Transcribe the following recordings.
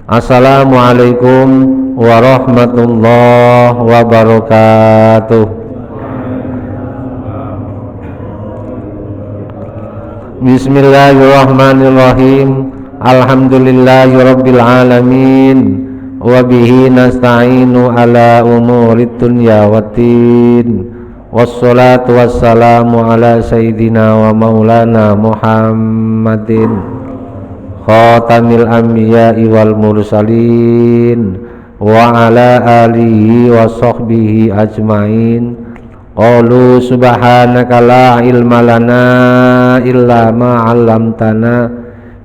Assalamualaikum warahmatullahi wabarakatuh. Bismillahirrahmanirrahim. Alhamdulillahirabbil alamin. Wa bihi nasta'inu ala umurid dunya waddin. Wassalatu wassalamu ala sayyidina wa maulana Muhammadin khatamil anbiya'i wal mursalin wa ala alihi wa sahbihi ajmain. Qalu subhanaka la ilma lana illa ma 'allamtana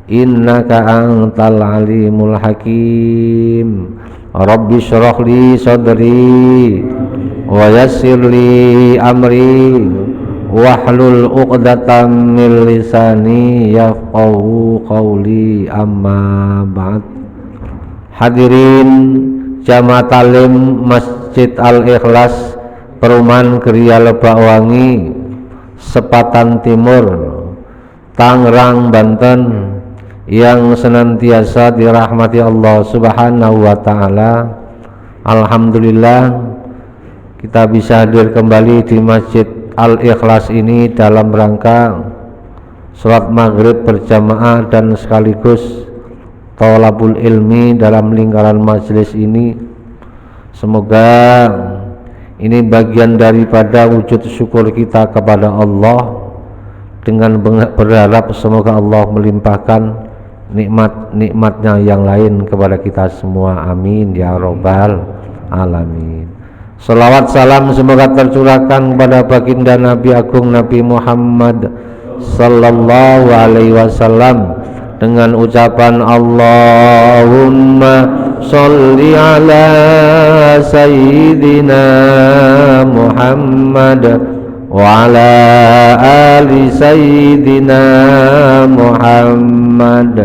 innaka antal alimul hakim. Rabbi shrah li sadri wa yassir li amri wahlul 'uqdatam min lisani yafqahu qawli, amma ba'd. Hadirin jamaah talim Masjid Al-Ikhlas Perumahan Geria Lebakwangi, Sepatan Timur, Tangerang, Banten, yang senantiasa dirahmati Allah Subhanahu wa taala. Alhamdulillah kita bisa hadir kembali di Masjid Al-Ikhlas ini dalam rangka sholat maghrib berjamaah dan sekaligus thalabul ilmi dalam lingkaran majelis ini. Semoga ini bagian daripada wujud syukur kita kepada Allah dengan berharap semoga Allah melimpahkan nikmat-nikmatnya yang lain kepada kita semua. Amin ya rabbal alamin. Salawat salam semoga tercurahkan kepada baginda Nabi Agung Nabi Muhammad sallallahu alaihi wasallam dengan ucapan Allahumma sholli ala sayyidina Muhammad wa ala ali sayyidina Muhammad.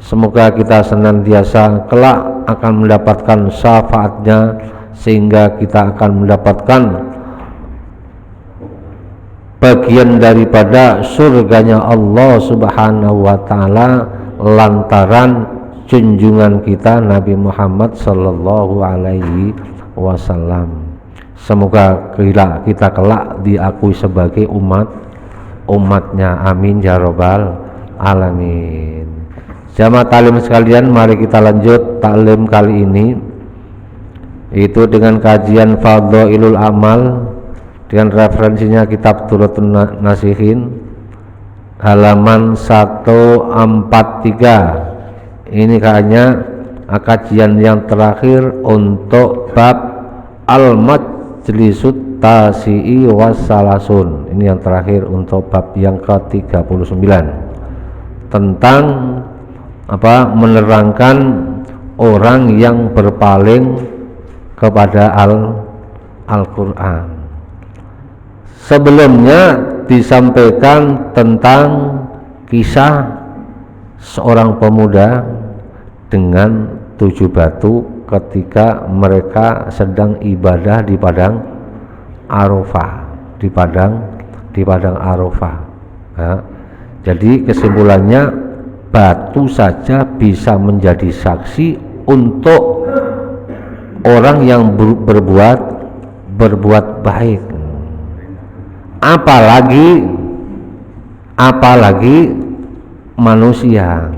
Semoga kita senantiasa kelak akan mendapatkan syafaatnya, sehingga kita akan mendapatkan bagian daripada surganya Allah Subhanahu wa taala lantaran junjungan kita Nabi Muhammad sallallahu alaihi wasallam. Semoga kita kelak diakui sebagai umatnya. Amin ya rabbal alamin. Jamaah talim sekalian, mari kita lanjut taklim kali ini, itu dengan kajian Fadhailul Amal dengan referensinya kitab Turutun Nasihin halaman 143. Ini kayaknya kajian yang terakhir untuk bab Al-Majlisut Tasi'i Wassalasun. Ini yang terakhir untuk bab yang ke-39 tentang menerangkan orang yang berpaling kepada Al-Quran. Sebelumnya disampaikan tentang kisah seorang pemuda dengan 7 batu ketika mereka sedang ibadah di padang Arafah, di padang Arafah. Nah, jadi kesimpulannya, batu saja bisa menjadi saksi untuk orang yang berbuat baik, apalagi manusia.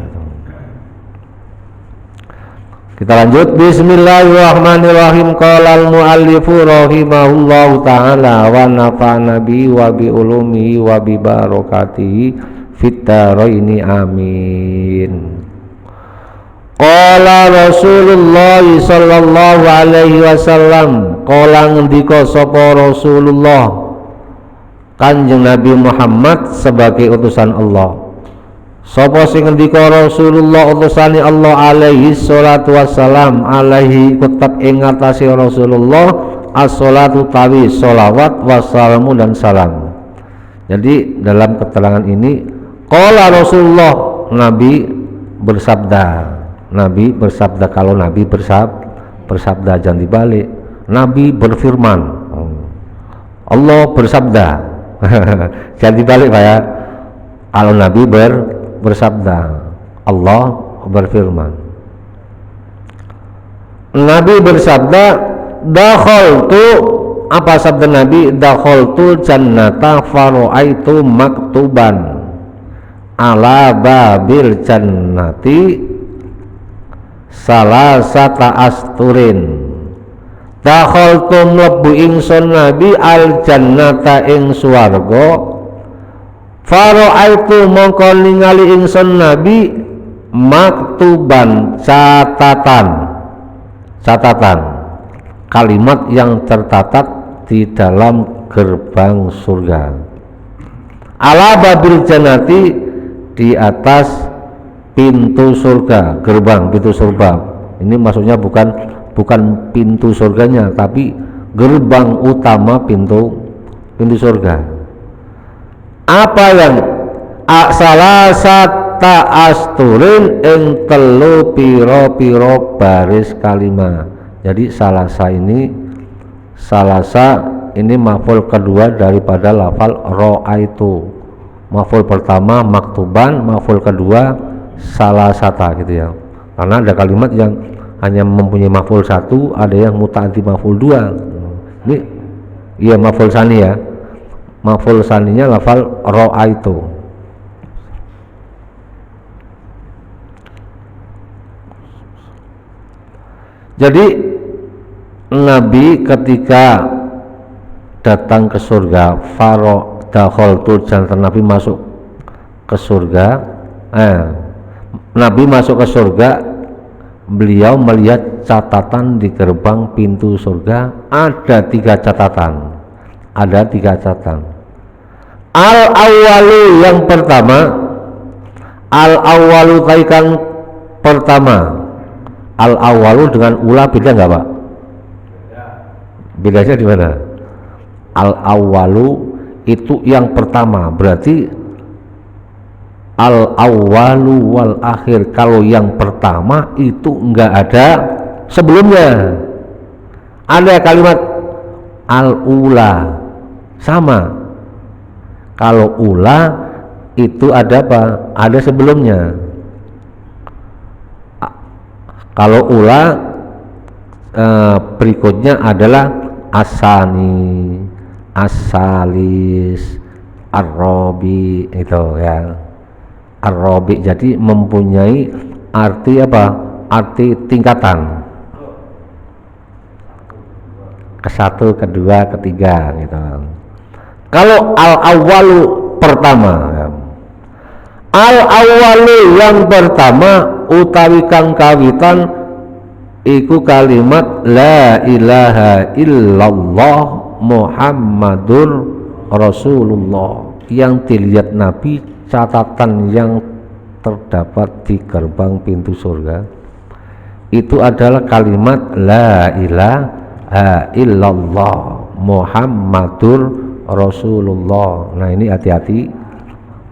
Kita lanjut. Bismillahirrahmanirrahim. Qala al-muallifu rahimahullahu ta'ala wa nafa'ana bi wa bi ulumihi wa bi barakatihi fit dharaini amin. Qala Rasulullah sallallahu alaihi wasallam, qala ngendika sapa Rasulullah Kanjeng Nabi Muhammad sebagai utusan Allah. Sapa sing ngendika Rasulullah utusane Allah alaihi salatu wassalam, alaihi tetap ing ngatasi Rasulullah as-salatu tawi sholawat wassalamu dan salam. Jadi dalam keterangan ini qala Rasulullah, Nabi bersabda. Kalau Nabi bersabda jangan dibalik. Nabi berfirman, Allah bersabda. Jangan dibalik Pak ya. Kalau Nabi bersabda, Allah berfirman. Nabi bersabda, dakhaltu, apa sabda Nabi? Dakhaltu jannata faro'aitu maktuban ala babil jannati salasata asturin. Dakhaltu mlebu ingsun Nabi al jannata ing swarga, faro'aitu mongko ningali ingsun Nabi maktuban catatan kalimat yang tercatat di dalam gerbang surga, ala babil jannati, di atas pintu surga, gerbang pintu surga. Ini maksudnya bukan pintu surganya, tapi gerbang utama pintu surga. Apa yang salasata asturin ing telu piro baris kalima. Jadi salasa ini maf'ul kedua daripada lafal ro'aitu. Maf'ul pertama maktuban, maf'ul kedua salasata gitu ya. Karena ada kalimat yang hanya mempunyai maf'ul satu, ada yang muta'addi maf'ul dua. Ini iya maf'ul sani ya. Maf'ul saninya lafal ro'aitu. Jadi Nabi ketika datang ke surga, dakhaltu jannata, Nabi masuk ke surga. Nabi masuk ke surga, beliau melihat catatan di gerbang pintu surga, ada tiga catatan. Al-awwalu, yang pertama, al-awwalu taikan pertama. Al-awwalu dengan ula beda nggak Pak? Bedanya di mana? Al-awwalu itu yang pertama, berarti al-awwalu wal akhir. Kalau yang pertama itu enggak ada sebelumnya. Ada kalimat al-ula, sama. Kalau ula itu ada apa? Ada sebelumnya. Kalau ula berikutnya adalah asani, asalis, arrobi, itu ya. Arrobi jadi mempunyai arti apa? Arti tingkatan. Ke-1, ke-2, ke-3 gitu. Kalau al-awwalu pertama ya. Al-awwalu yang pertama utawi kang kawitan iku kalimat la ilaha illallah Muhammadur Rasulullah, yang dilihat Nabi catatan yang terdapat di gerbang pintu surga itu adalah kalimat la ilaha illallah Muhammadur Rasulullah. Nah ini hati-hati,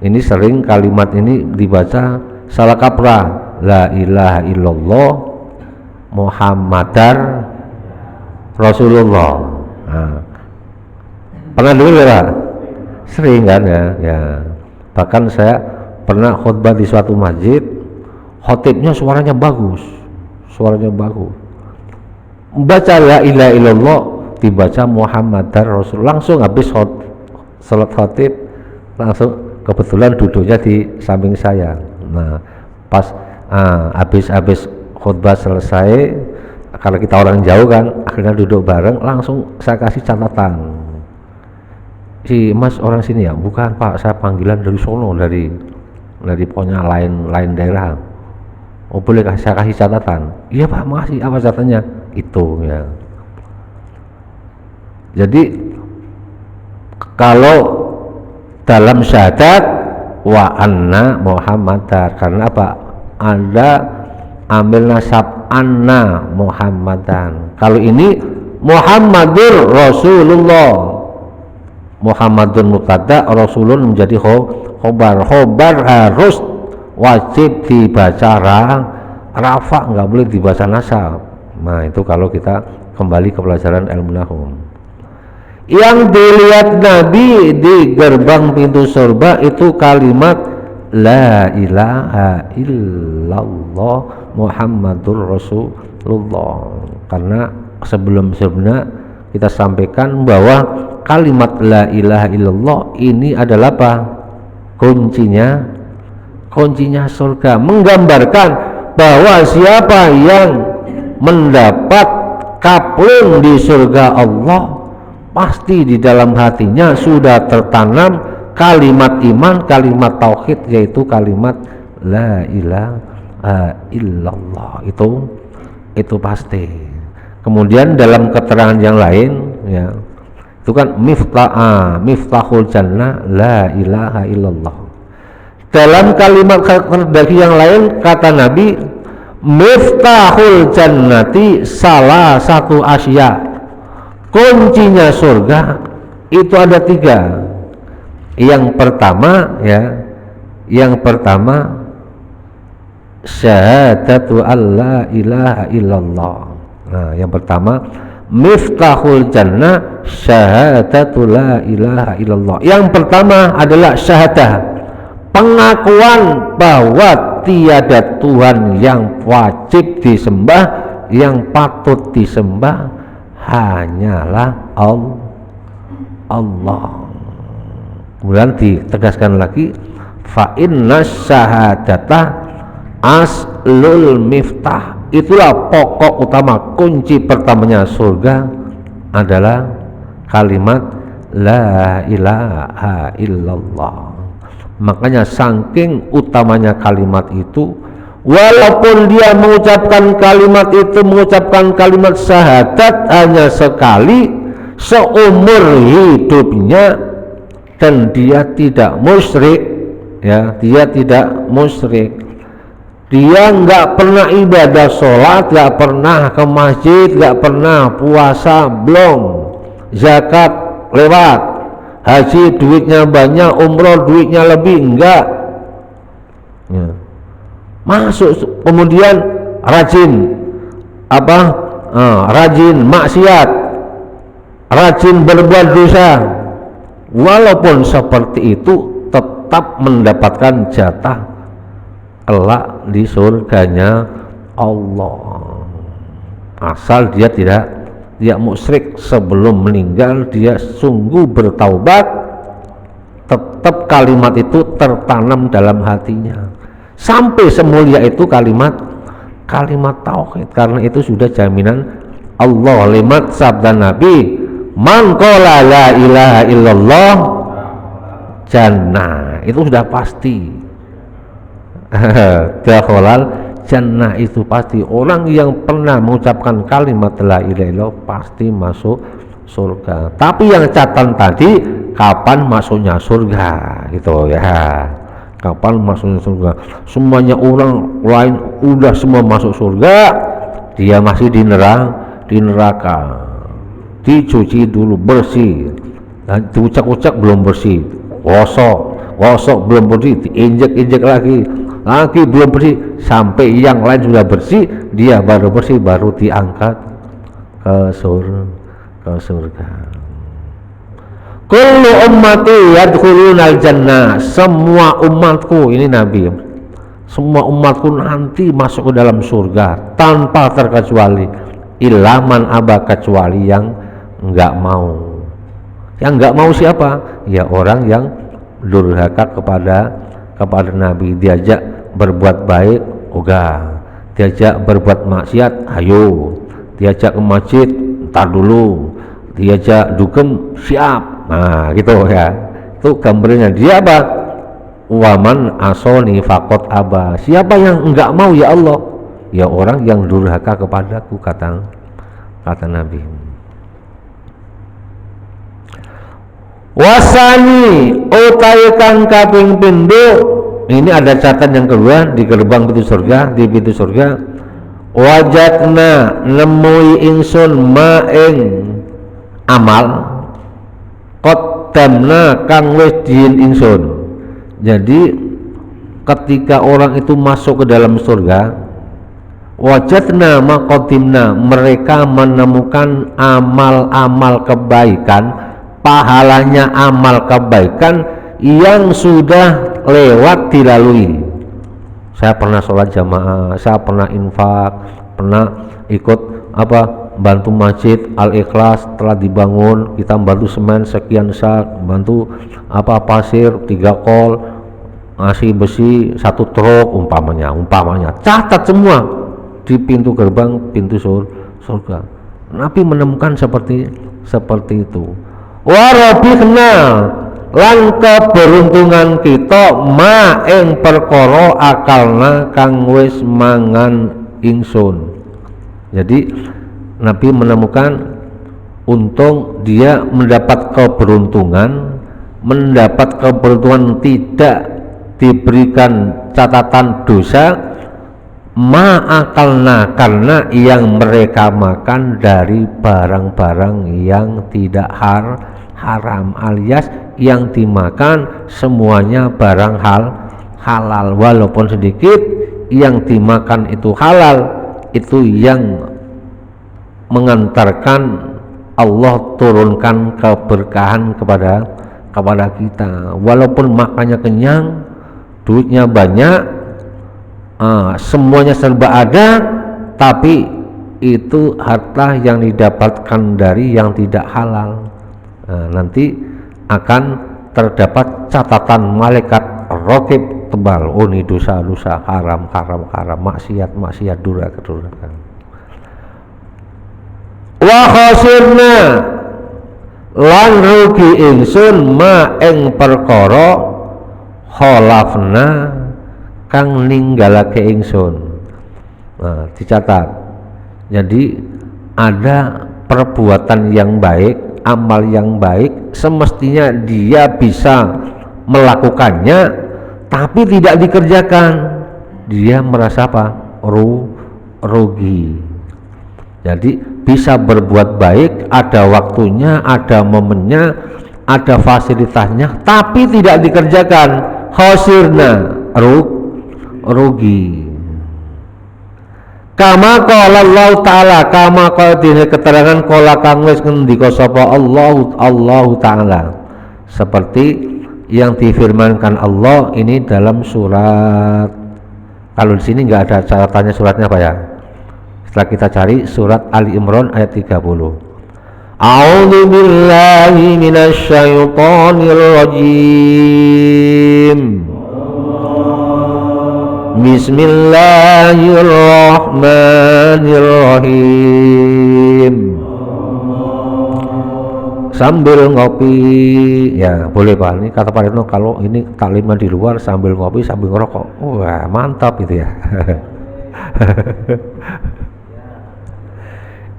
ini sering kalimat ini dibaca salah kaprah, la ilaha illallah Muhammadar Rasulullah. Nah, pernah dengar ya? Sering kan ya. Bahkan saya pernah khutbah di suatu masjid, khotibnya suaranya bagus, membaca la ilaha illallah dibaca Muhammadar Rasul, langsung habis salat khotib, langsung kebetulan duduknya di samping saya. Nah pas habis khutbah selesai, kalau kita orang jauh kan akhirnya duduk bareng, langsung saya kasih catatan, si Mas orang sini ya? Bukan Pak, saya panggilan dari Solo, dari pokoknya lain daerah. Oh boleh saya kasih catatan? Iya Pak, makasih. Apa catatannya? Itu ya. Jadi kalau dalam syahadat wa anna Muhammadar, karena apa? Ada ambil nasab anna Muhammadan. Kalau ini Muhammadur Rasulullah, Muhammadun mubtada, Rasulun menjadi khobar. Khobar harus wajib dibaca rafa, nggak boleh dibaca nasab. Nah itu kalau kita kembali ke pelajaran ilmu nahwu. Yang dilihat Nabi di gerbang pintu surga itu kalimat la ilaha illallah Muhammadur Rasulullah. Karena sebelumnya kita sampaikan bahwa kalimat la ilaha illallah ini adalah apa? Kuncinya surga, menggambarkan bahwa siapa yang mendapat kaplung di surga Allah, pasti di dalam hatinya sudah tertanam kalimat iman, kalimat tauhid, yaitu kalimat la ilaha illallah. Itu pasti. Kemudian dalam keterangan yang lain, ya, itu kan miftahul jannah la ilaha illallah. Dalam kalimat dari yang lain kata Nabi, miftahul jannati salah satu asya, kuncinya surga itu ada 3. Yang pertama syahadatu alla ilaha illallah. Nah, yang pertama miftahul jannah syahadatu la ilaha illallah. Yang pertama adalah syahadah, pengakuan bahwa tiada Tuhan yang wajib disembah, yang patut disembah hanyalah Allah. Kemudian ditegaskan lagi, fa inna syahadata aslul miftah. Itulah pokok utama, kunci pertamanya surga adalah kalimat la ilaha illallah. Makanya saking utamanya kalimat itu, walaupun dia mengucapkan kalimat itu, mengucapkan kalimat syahadat hanya sekali seumur hidupnya, dan dia tidak musyrik, ya, dia tidak musyrik. Dia nggak pernah ibadah sholat, nggak pernah ke masjid, nggak pernah puasa, belum, zakat lewat, haji duitnya banyak, umroh duitnya lebih, enggak, ya. Masuk, kemudian rajin maksiat, rajin berbuat dosa, walaupun seperti itu tetap mendapatkan jatah kelak di surganya Allah, asal dia tidak musyrik. Sebelum meninggal dia sungguh bertaubat, tetap kalimat itu tertanam dalam hatinya sampai semulia itu kalimat tauhid. Karena itu sudah jaminan Allah lewat sabda Nabi, man qala la ilaha illallah jannah, itu sudah pasti. Dakhalal jannah, itu pasti. Orang yang pernah mengucapkan kalimat la ilaha illallah pasti masuk surga. Tapi yang catatan tadi, kapan masuknya surga gitu ya, kapan masuknya surga. Semuanya orang lain udah semua masuk surga, dia masih di neraka. Dicuci dulu bersih, dan diucak-ucak belum bersih, gosok belum bersih, diinjek-injek lagi belum bersih, sampai yang lain sudah bersih, dia baru bersih, baru diangkat ke surga. Kullu ummati yadkhulunal jannah, semua umatku, ini Nabi, semua umatku nanti masuk ke dalam surga tanpa terkecuali, ilaman aba, kecuali yang enggak mau. Yang enggak mau siapa? Ya orang yang durhaka kepada Nabi. Diajak berbuat baik, ogah. Diajak berbuat maksiat, ayo. Diajak ke masjid, entar dulu. Diajak dugem, siap. Nah gitu ya, itu gambarnya. Dia apa? Waman asoni fakot aba, siapa yang enggak mau ya Allah? Ya orang yang durhaka kepadaku, kata Nabi. Wasani utai kang kaping pindho, ini ada catatan yang kedua di gerbang pintu surga. Di pintu surga, wajatna nemui ingsun maing amal qaddamna kang wis diin ingsun. Jadi ketika orang itu masuk ke dalam surga, wajatna maqaddimna, mereka menemukan amal-amal kebaikan, pahalanya amal kebaikan yang sudah lewat dilalui, Saya pernah sholat jamaah, saya pernah infak, pernah ikut bantu masjid Al-Ikhlas telah dibangun, kita bantu semen sekian sak, bantu pasir 3 kol, ngasih besi 1 truk umpamanya, catat semua di pintu gerbang pintu surga. Nabi menemukan seperti itu. Warabihna lan keberuntungan kita ma ing perkara akalna kang wis mangan ingsun. Jadi Nabi menemukan untung dia mendapat keberuntungan tidak diberikan catatan dosa ma'akalna karena yang mereka makan dari barang-barang yang tidak haram, alias yang dimakan semuanya barang halal, walaupun sedikit yang dimakan itu halal. Itu yang mengantarkan Allah turunkan keberkahan kepada kita, walaupun makannya kenyang, duitnya banyak, semuanya serba ada, tapi itu harta yang didapatkan dari yang tidak halal. Nanti akan terdapat catatan malaikat raqib tebal. Oh, ini dosa haram, maksiat durhaka. Wa khasirna lan rugi ingsun ma ing perkara khalafna kang ninggalake ingsun. Dicatat. Jadi ada perbuatan yang baik, amal yang baik, semestinya dia bisa melakukannya tapi tidak dikerjakan, dia merasa rugi. Jadi bisa berbuat baik, ada waktunya, ada momennya, ada fasilitasnya, tapi tidak dikerjakan, khasirna rugi. Kama qala Allah taala, kama qala dene keterangan qala kang wis ngendika sapa Allah taala, seperti yang difirmankan Allah ini dalam surat. Kalau di sini nggak ada catatannya suratnya apa ya? Setelah kita cari surat Ali Imran ayat 30. A'udzu billahi minasy syaithanir rajim. Bismillahirrahmanirrahim. Sambil ngopi ya boleh Pak, ini kata Pak Retno kalau ini takliman di luar sambil ngopi sambil ngerokok, wah mantap itu ya.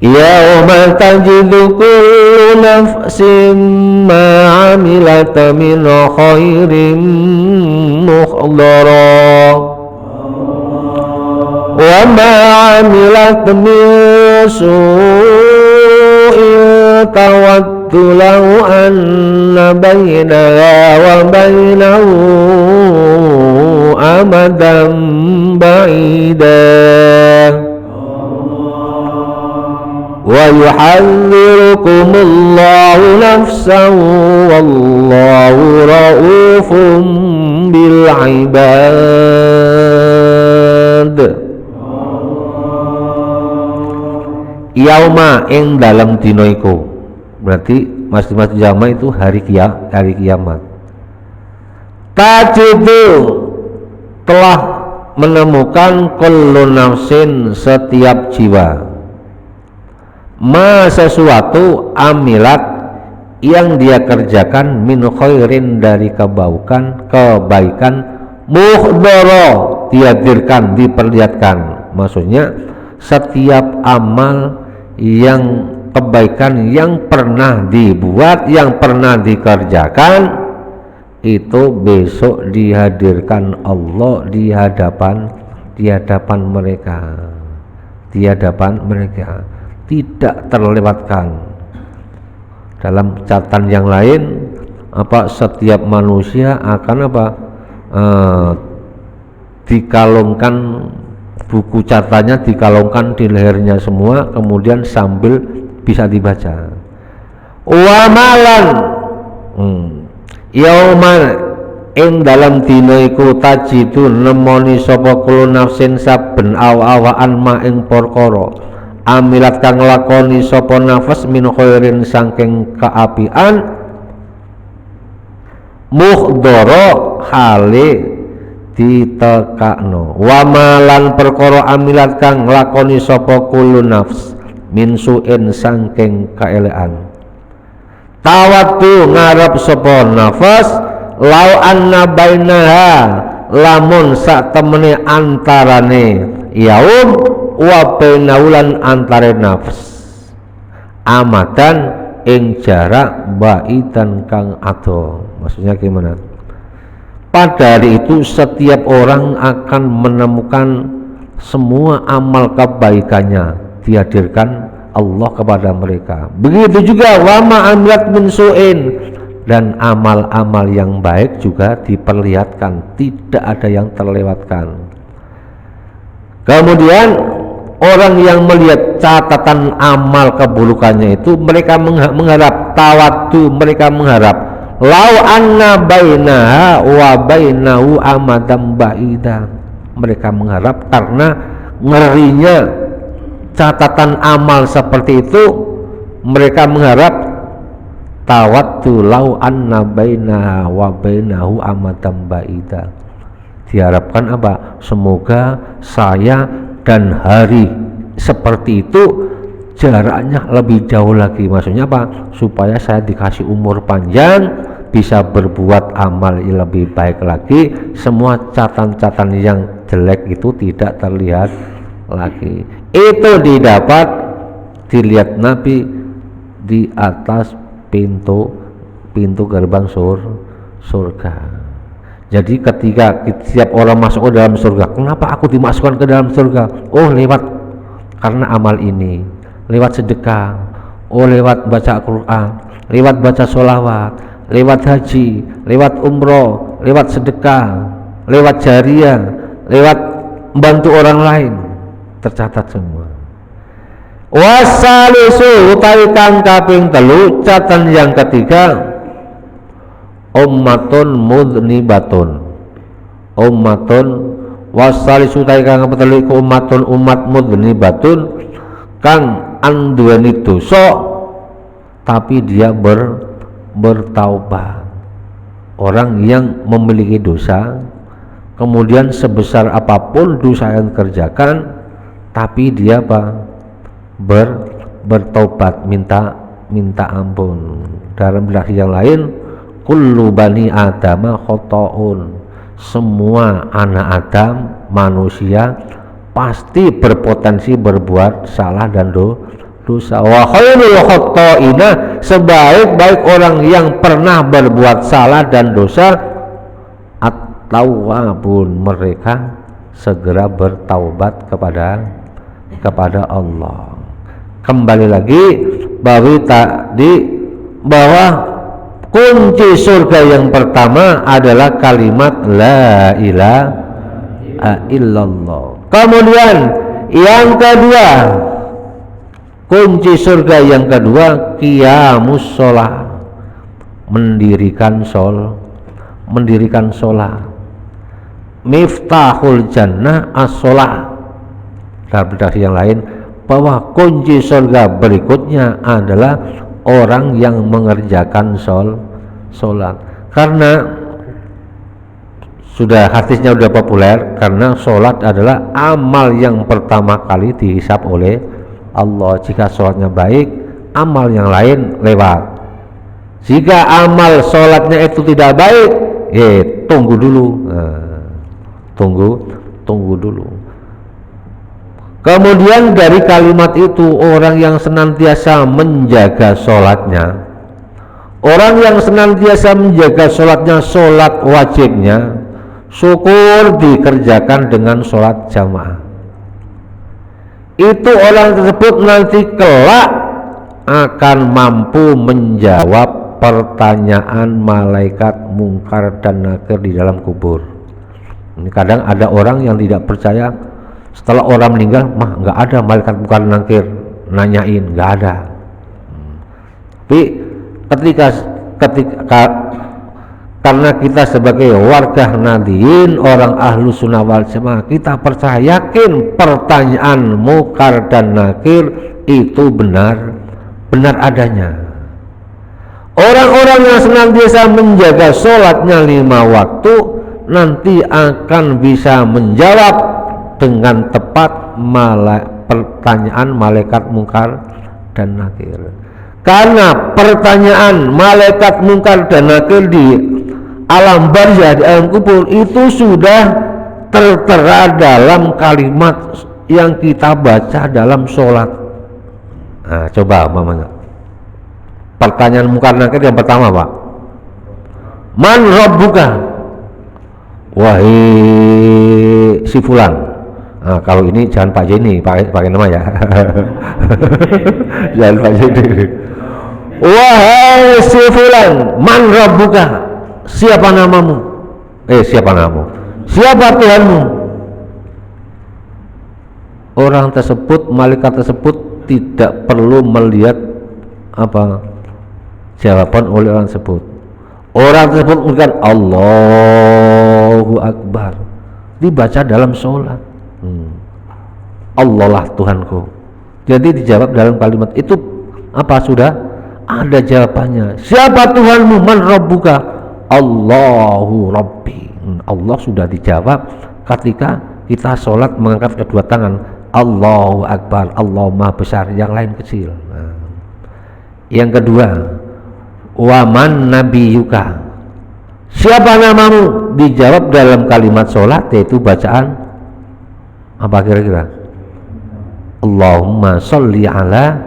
Yauma tajidu kullu nafsin ma 'amilat min khairin muhdara wa ma 'amilat min su'in tawaddu law anna bainaha wa bainahu amadan ba'idan wa yuhadhdhirukumullahu nafsan wallahu ra'ufun bil ibad. Yauma ing dalam dina iku, berarti mas jama itu hari kiamat. Tajidu telah menemukan kullu nafsin setiap jiwa ma sesuatu amilat yang dia kerjakan min khairin dari kebaikan muhdara dihadirkan, diperlihatkan. Maksudnya setiap amal yang kebaikan yang pernah dibuat, yang pernah dikerjakan, itu besok dihadirkan Allah di hadapan mereka, tidak terlewatkan. Dalam catatan yang lain setiap manusia akan dikalungkan, buku catatannya dikalungkan di lehernya semua, kemudian sambil bisa dibaca. Wa malan yauman ing dalam dina iku tajidu nemoni sapa kulo nafsin saben awaan ma ing perkara amilat kang lakoni sapa nafas min khairin saking kaapian muhdara hale ditekakno wa malan perkara amilat kang lakoni sapa kulo nafs min suin saking kaelekan tawaddu ngarep sapa nafas lau anna bainaha lamun sak temene antarane yaum wa bainaulan antare nafs amadan ing jarak baidan kang ado. Maksudnya gimana? Pada hari itu setiap orang akan menemukan semua amal kebaikannya dihadirkan Allah kepada mereka. Begitu juga wama amilat min su'in, dan amal-amal yang baik juga diperlihatkan, tidak ada yang terlewatkan. Kemudian orang yang melihat catatan amal keburukannya itu mereka mengharap tawaddu, mereka mengharap lau anna bainaha wa bainahu amadan ba'ida. Mereka mengharap karena ngerinya catatan amal seperti itu, mereka mengharap tawaddu lau anna bainaha wa bainahu amadan ba'ida. Diharapkan apa? Semoga saya dan hari seperti itu jaraknya lebih jauh lagi. Maksudnya apa? Supaya saya dikasih umur panjang, bisa berbuat amal yang lebih baik lagi, semua catatan-catatan yang jelek itu tidak terlihat lagi. Itu dilihat Nabi di atas pintu gerbang surga. Jadi ketika setiap orang masuk ke dalam surga, kenapa aku dimasukkan ke dalam surga? Oh, lewat karena amal ini, lewat sedekah, oh lewat baca Al-Quran, lewat baca sholawat, lewat haji, lewat umroh, lewat sedekah, lewat jariah, lewat membantu orang lain, tercatat semua. Wasalisu utawi kang kaping telu, catatan yang ketiga, ummatun mudnibatun. Ummatun wasalisu utawi kang kaping telu iku ummatun umat mudnibatun kang anduweni dosa tapi dia bertaubat. Orang yang memiliki dosa, kemudian sebesar apapun dosa yang kerjakan, tapi dia apa? Bertaubat, minta ampun. Dalam hadis yang lain, kullu bani adama khata'un. Semua anak Adam, manusia pasti berpotensi berbuat salah dan dosa. Wa khairul khata'ina, sebaik-baik orang yang pernah berbuat salah dan dosa, at-tawwabun, mereka segera bertaubat kepada Allah. Kembali lagi bahwa kunci surga yang pertama adalah kalimat la ilaha illallah. Kemudian yang kedua, kunci surga yang kedua qiyamus sholah, mendirikan sholat. Miftahul jannah as-sholah. Dalam hadis yang lain bahwa kunci surga berikutnya adalah orang yang mengerjakan sholat. Karena sudah hadisnya sudah populer, karena sholat adalah amal yang pertama kali dihisab oleh Allah. Jika sholatnya baik, amal yang lain lewat. Jika amal sholatnya itu tidak baik, tunggu dulu. Tunggu dulu. Kemudian dari kalimat itu, orang yang senantiasa menjaga sholatnya, orang yang senantiasa menjaga sholatnya, sholat wajibnya, syukur dikerjakan dengan sholat jamaah, itu orang tersebut nanti kelak akan mampu menjawab pertanyaan malaikat mungkar dan nakir di dalam kubur. Ini kadang ada orang yang tidak percaya, setelah orang meninggal nggak ada malaikat mungkar nakir nanyain, nggak ada. Tapi Karena kita sebagai warga Nahdliyin, orang ahlu sunnah wal jamaah, kita percaya yakin pertanyaan mungkar dan nakir itu benar adanya. Orang-orang yang senantiasa menjaga sholatnya 5 waktu nanti akan bisa menjawab dengan tepat pertanyaan malaikat mungkar dan nakir. Karena pertanyaan malaikat mungkar dan nakir di alam barzah, di alam kubur itu sudah tertera dalam kalimat yang kita baca dalam sholat. Nah, coba mamanya. Pertanyaan mungkar nakir yang pertama, Pak. Man rabbuka? Wahai si fulan. Nah, kalau ini jangan Pak Jenny, pakai nama ya. Jangan Pak Jenny. Wahai si fulan, man rabbuka? Siapa namamu? Siapa namamu? Siapa Tuhanmu? Orang tersebut, malaikat tersebut tidak perlu melihat apa jawaban oleh orang tersebut. Orang tersebut mengatakan Allahu Akbar, dibaca dalam sholat. Allah lah Tuhanku. Jadi dijawab dalam kalimat itu apa, sudah ada jawabannya. Siapa Tuhanmu? Man rabbuka? Allahu Rabbi. Allah sudah dijawab ketika kita sholat mengangkat kedua tangan. Allahu Akbar, Allah Maha Besar, yang lain kecil. Yang kedua, waman nabiyuka? Siapa namamu? Dijawab dalam kalimat sholat, yaitu bacaan apa kira-kira? Allahumma sholli ala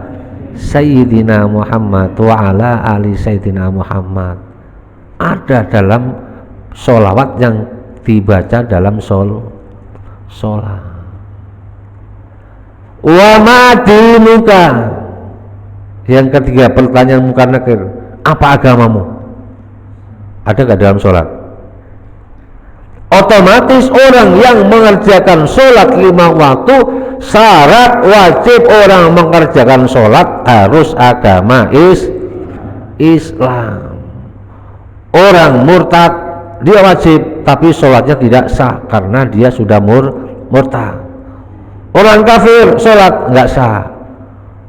Sayyidina Muhammad wa ala ali Sayyidina Muhammad. Ada dalam sholawat yang dibaca dalam sholat. Wa ma dinuka? Yang ketiga, pertanyaan mungkar nakir, apa agamamu? Ada gak dalam sholat? Otomatis orang yang mengerjakan sholat 5 waktu, syarat wajib orang mengerjakan sholat harus agama Islam. Orang murtad dia wajib, tapi sholatnya tidak sah karena dia sudah murtad. Orang kafir sholat nggak sah.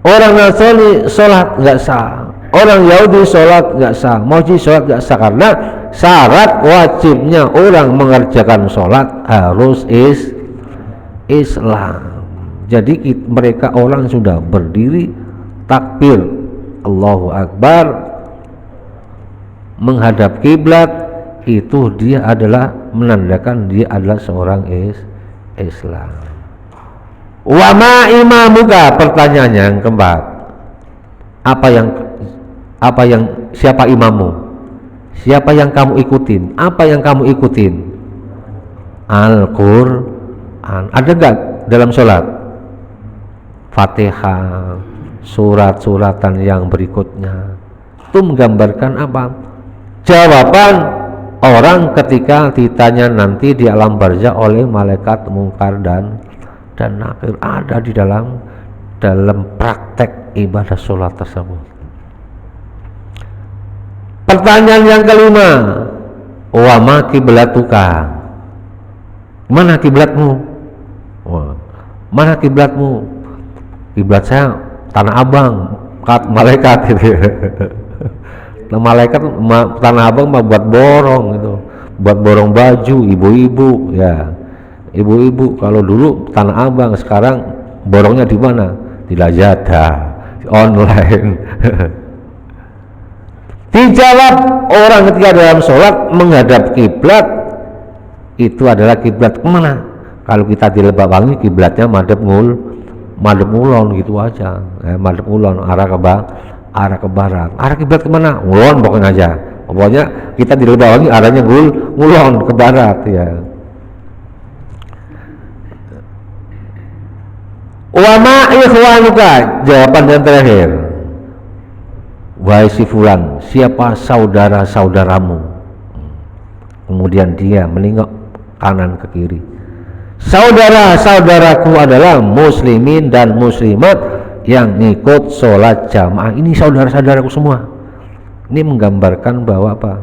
Orang Nasrani sholat nggak sah. Orang Yahudi sholat nggak sah. Majusi sholat nggak sah karena syarat wajibnya orang mengerjakan sholat harus Islam. Jadi mereka orang sudah berdiri takbir Allahu Akbar menghadap kiblat, itu dia adalah menandakan dia adalah seorang Islam. Wa ma imamuka? Pertanyaannya yang keempat, siapa imammu? Siapa yang kamu ikutin? Apa yang kamu ikutin? Al-Qur'an. Ada enggak dalam sholat? Fatihah, surat-suratan yang berikutnya. Itu menggambarkan apa? Jawaban orang ketika ditanya nanti di alam barzah oleh malaikat mungkar dan nakir, ada di dalam praktek ibadah sholat tersebut. Pertanyaan yang kelima, wa ma kiblatuka? Mana kiblatmu? Mana kiblatmu? Kiblat saya Tanah Abang, malaikat gitu. Malaikat Tanah Abang mah buat borong gitu, buat borong baju ibu-ibu ya. Ibu-ibu kalau dulu Tanah Abang, sekarang borongnya di mana? Di Lazada, online. Dijawab orang ketika dalam sholat menghadap kiblat, itu adalah kiblat kemana? Kalau kita di Lebak Wangi kiblatnya madhep ngulon gitu aja, madhep ngulon arah ke barat. Arah kiblat kemana? Ngulon pokoknya aja. Pokoknya kita di Lebak Wangi arahnya ngulon ke barat ya. Wa ma ikhwanuka? Jawaban yang terakhir, wahai si fulan, siapa saudara-saudaramu? Kemudian dia menengok kanan ke kiri. Saudara-saudaraku adalah muslimin dan muslimat yang ngikut sholat jamaah. Ini saudara-saudaraku semua. Ini menggambarkan bahwa apa?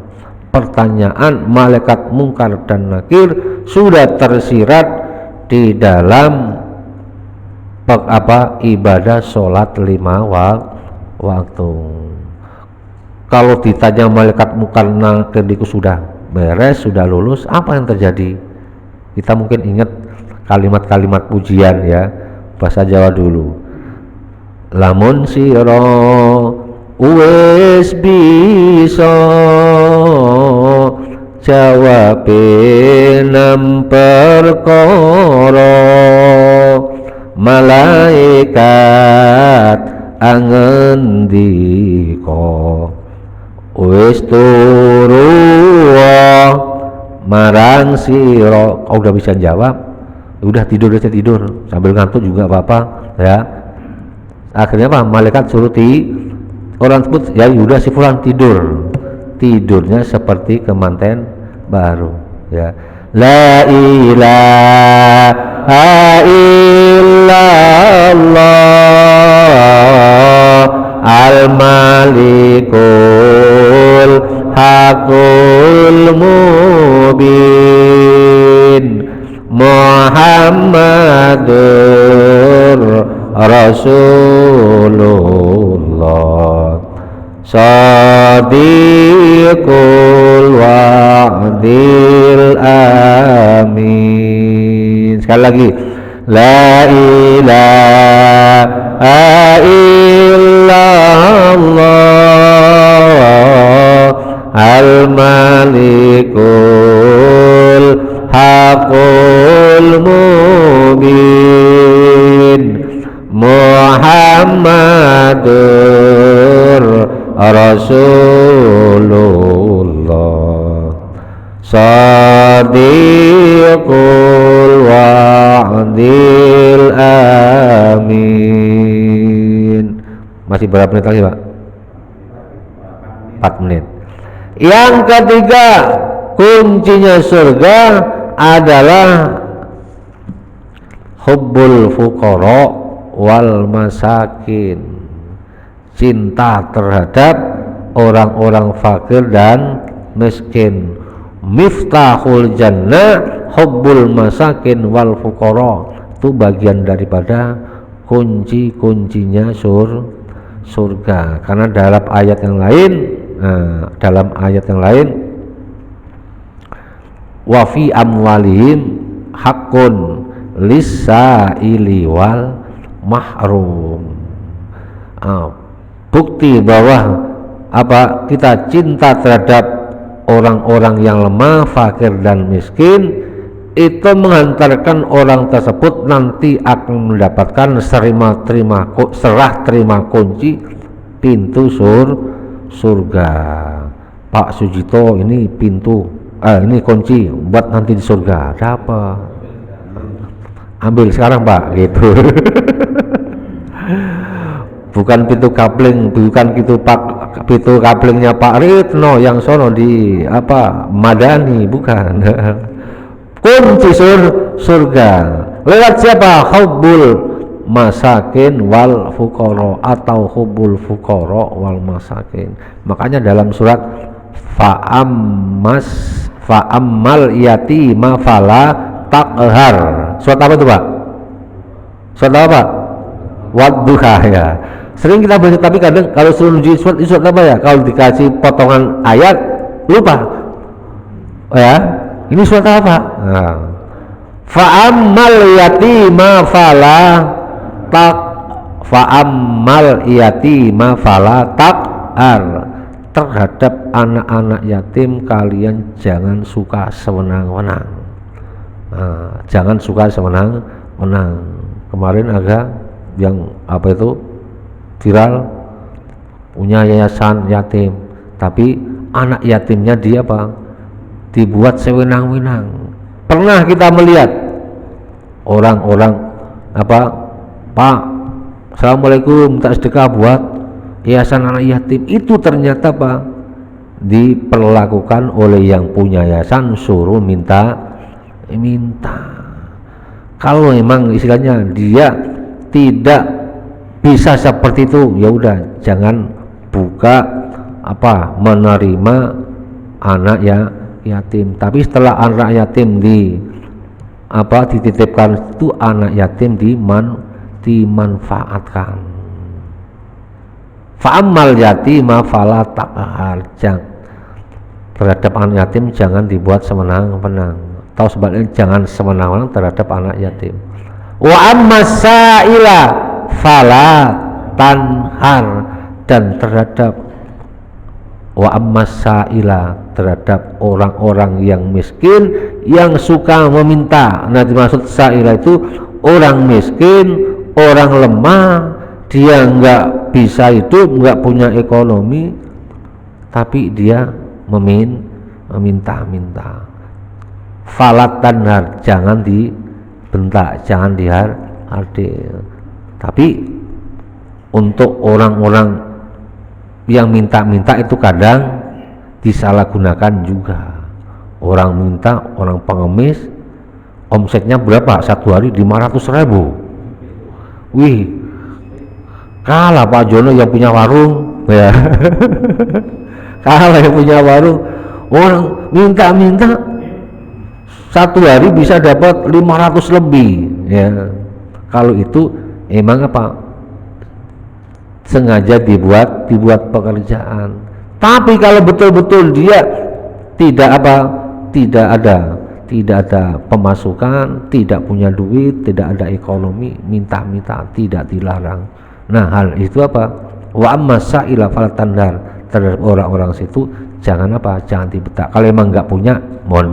pertanyaan malaikat mungkar dan nakir sudah tersirat di dalam ibadah sholat 5 waktu. Kalau ditanya malaikat mungkar nakir itu sudah beres, sudah lulus, apa yang terjadi? Kita mungkin ingat kalimat-kalimat pujian ya, bahasa Jawa dulu. Lamun siro wis bisa jawabin perkara, malaikat angendika wis turu marang sira. Kau udah bisa jawab, udah tidur aja, tidur sambil ngantuk juga apa-apa ya. Akhirnya apa, malaikat suruh orang tersebut, ya udah si fulan tidur, tidurnya seperti kemanten baru ya. La ilaha illallah al-malikul hakul mubin Muhammadur Rasulullah Sadiqul wa'dil amin. Sekali lagi, la ilaha illallah al-malikul hakul mubin Muhammadur Rasulullah Sadiqul wa'dil amin. Masih berapa menit lagi Pak? 4 menit. Yang ketiga, kuncinya surga adalah hubbul fuqara wal masakin, cinta terhadap orang-orang fakir dan miskin. Miftahul jannah hubbul masakin wal fuqara, itu bagian daripada kunci-kuncinya surga. Karena dalam ayat yang lain, wa fi amwalihim haqqun lis-sa'ili wal mahrum. Bukti bahwa kita cinta terhadap orang-orang yang lemah, fakir dan miskin, itu menghantarkan orang tersebut nanti akan mendapatkan serah terima kunci pintu surga. Pak Sujito, ini pintu, ini kunci buat nanti di surga. Ada apa? Ambil sekarang Pak, gitu. Bukan pintu kabling, bukan pintu kablingnya Pak Ritno yang sono di Madani, bukan. Kunci surga lewat siapa? Hubbul masakin wal fuqara, atau hubbul fuqara wal masakin. Makanya dalam surat fa'ammal yatima fala taqhar, surat apa itu Pak? Surat apa? Wadduha ya. Sering kita baca, tapi kadang kalau suruh uji surat apa ya, kalau dikasih potongan ayat lupa ya, ini surat apa? Fa'ammal yatima fala taqhar, terhadap anak-anak yatim kalian jangan suka sewenang-wenang. Jangan suka sewenang-wenang. Kemarin agak yang viral, punya yayasan yatim, tapi anak yatimnya dibuat sewenang-wenang. Pernah kita melihat orang-orang Pak, assalamualaikum, minta sedekah buat yayasan anak yatim, itu ternyata diperlakukan oleh yang punya yayasan, suruh minta. Kalau memang istilahnya dia tidak bisa seperti itu, ya udah jangan buka menerima anak yatim. Tapi setelah anak yatim dititipkan itu, anak yatim dimanfaatkan. Fa'ammal yatima fala taqhar, terhadap anak yatim jangan dibuat semenang-menang, atau sebaliknya jangan semenang-menang terhadap anak yatim. Wa amma sa'ila fala tanhar, dan terhadap wa amma sa'ila, terhadap orang-orang yang miskin yang suka meminta. Nah, dimaksud sa'ila itu orang miskin, orang lemah, dia nggak bisa hidup, nggak punya ekonomi, tapi dia meminta-minta. Falat tanhar, jangan dibentak, jangan dihardik. Tapi untuk orang-orang yang minta-minta itu kadang disalahgunakan juga. Orang minta, orang pengemis, omsetnya berapa? Satu hari 500.000. Wih, kalah Pak Jono yang punya warung ya. Kalah yang punya warung. Orang minta-minta satu hari bisa dapat 500 lebih ya. Kalau itu emang sengaja dibuat pekerjaan. Tapi kalau betul-betul dia tidak ada pemasukan, tidak punya duit, tidak ada ekonomi, minta-minta tidak dilarang. Nah, hal itu wa amma sa'ila fala tanhar, terhadap orang-orang situ jangan dibentak. Kalau emang nggak punya, mohon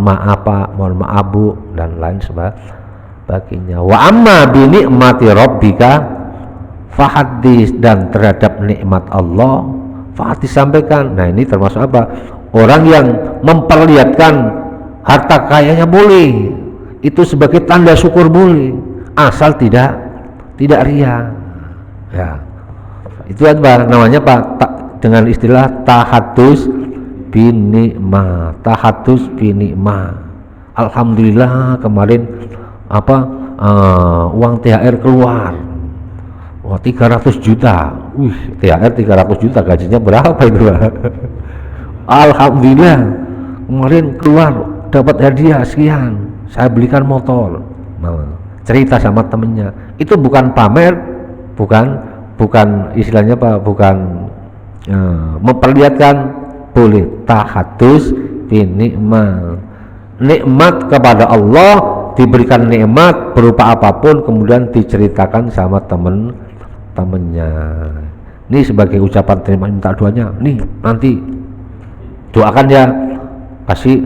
maaf Pak, mohon maaf Bu, dan lain sebagainya. Wa amma bi ni'mati rabbika fahaddis, dan terhadap nikmat Allah fahaddis, sampaikan. Nah, ini termasuk orang yang memperlihatkan harta kayanya boleh, itu sebagai tanda syukur boleh, asal tidak ria ya. Itu namanya dengan istilah tahadus binikmah. Alhamdulillah kemarin uang THR keluar. Wah, 300 juta. THR 300 juta, gajinya berapa itu? Alhamdulillah kemarin keluar dapat hadiah sekian, saya belikan motor. Nah, cerita sama temennya. Itu bukan pamer, bukan istilahnya bukan memperlihatkan, boleh tahadus binikmah. Nikmat kepada Allah, diberikan nikmat berupa apapun, kemudian diceritakan sama temennya. Ini sebagai ucapan terima, minta doanya. Nih, nanti doakan ya, kasih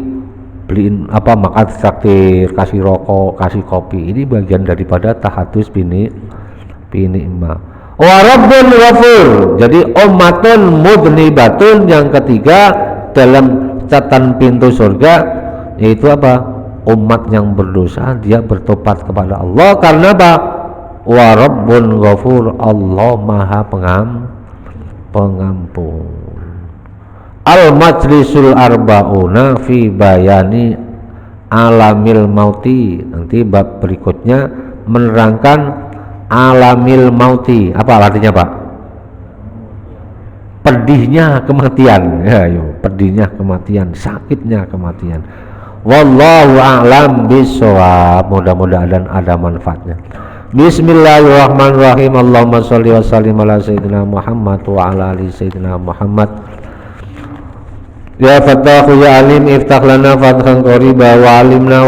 beliin makan traktir, kasih rokok, kasih kopi. Ini bagian daripada tahadus binikmah. Wa rabbul ghafur, jadi ummatun mudnibatun, yang ketiga dalam catatan pintu surga, yaitu umat yang berdosa, dia bertobat kepada Allah. Karena wa rabbun ghafur, Allah maha pengampun. Al majlisul arba'una fi bayani alamil mauti. Nanti bab berikutnya menerangkan alamil mauti. Apa artinya Pak? Pedihnya kematian ya, pedihnya kematian, sakitnya kematian. Wallahu a'lam bishawab. Mudah-mudahan ada manfaatnya. Bismillahirrahmanirrahim. Allahumma sholli wa sallim ala sayyidina Muhammad wa ala ali sayyidina Muhammad. Ya Fattahu ya Alim, iftah lana fathan qariba wa alimna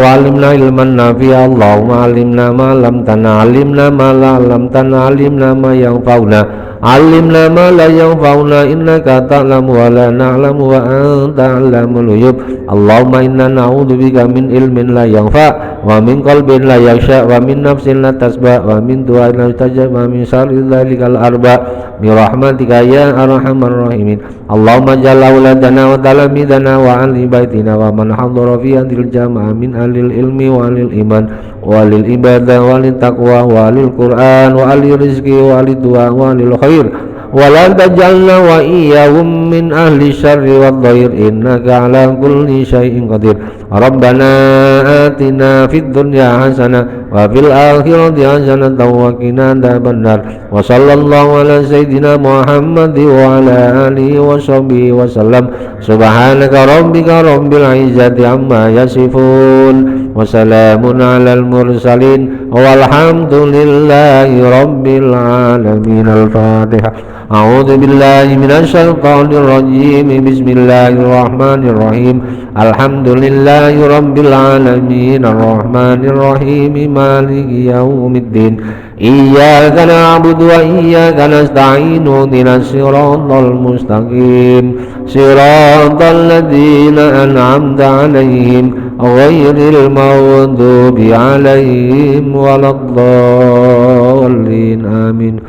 ilman nafi'a. Allahumma alimna ma lam tana, alimna ma la lam tana, alimna ma yanfa'una, alimna ma la yanfa'una, innaka ta'lamu wa la na'lamu wa anta 'allamul ghuyub. Allahumma inna na'udzubika min ilmin la yanfa' wa min qalbin la yakhsha wa min nafsin la tasba wa min du'ain la yustajab wa min syarri dzalikal arba' bi rahmatika ya arhamar rahimin. Allahumma jalla auladana wa talamidana wa ahli baitina wa man hadara fi hadhil jamaah min ahlil ilmi wa ahlil iman wa lil ibadah wa lil taqwa wa lil Qur'an wa lil rizqi wa lid du'a wa lil khair wa la tajalna wa iyyahum min ahli syarri wad dhair innaka ala kulli syai'in qadir. Rabbana atina fid dunya hasanah wa fil akhirati hasanah wa qina adzabannar. Wa sallallahu ala sayyidina Muhammad wa ala alihi wa sahbihi wa sallam. Subhanaka rabbika rabbil izzati amma yasifun wa salamun alal mursalin walhamdulillahi rabbil alamin. Al-Fatihah. A'udzu billahi minasy syaithanir rajim. Bismillahirrahmanir rahim. Alhamdulillahi rabbil alamin arrahmanir rahim maliki yaumiddin. Iyyaka na'budu wa iyyaka nasta'in. Ihdinas siratal mustaqim. Siratal ladzina an'amta 'alaihim ghairil maghdubi 'alaihim waladdallin. Amin.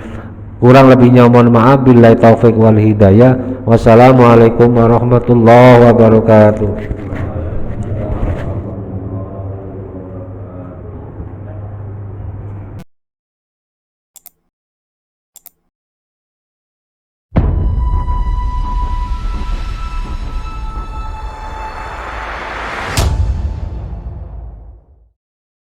Kurang lebihnya mohon maaf. Billahi taufik wal hidayah. Wassalamualaikum warahmatullahi wabarakatuh.